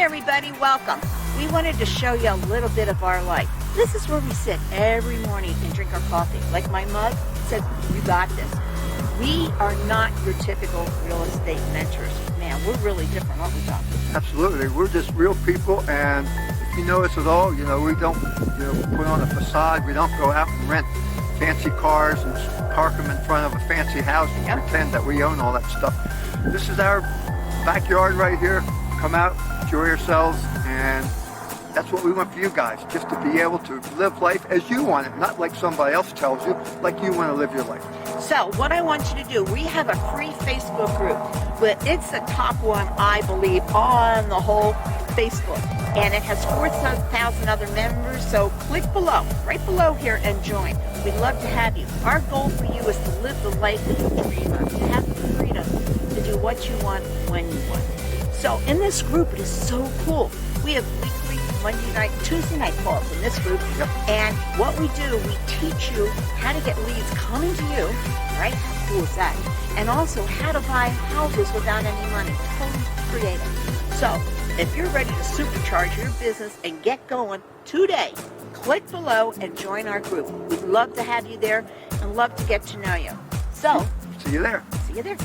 everybody, welcome. We wanted to show you a little bit of our life. This is where we sit every morning and drink our coffee. Like my mug says, you got this. We are not your typical real estate mentors. Man, we're really different, aren't we, Tom? Absolutely. We're just real people, and if you know us at all, we don't put on a facade. We don't go out and rent fancy cars and park them in front of a fancy house and pretend that we own all that stuff. This is our backyard right here. Come out, enjoy yourselves, and that's what we want for you guys, just to be able to live life as you want it, not like somebody else tells you, like you want to live your life. So what I want you to do, we have a free Facebook group, but it's the top one, I believe, on the whole Facebook. And it has 4,000 other members, so click below, right below here, and join. We'd love to have you. Our goal for you is to live the life that you dream of, to have the freedom to do what you want, when you want. So in this group, it is so cool. We have weekly Monday night, Tuesday night calls in this group. Yep. And what we do, we teach you how to get leads coming to you, right? How cool is that? And also how to buy houses without any money. Totally creative. So if you're ready to supercharge your business and get going today, click below and join our group. We'd love to have you there and love to get to know you. So, see you there. See you there.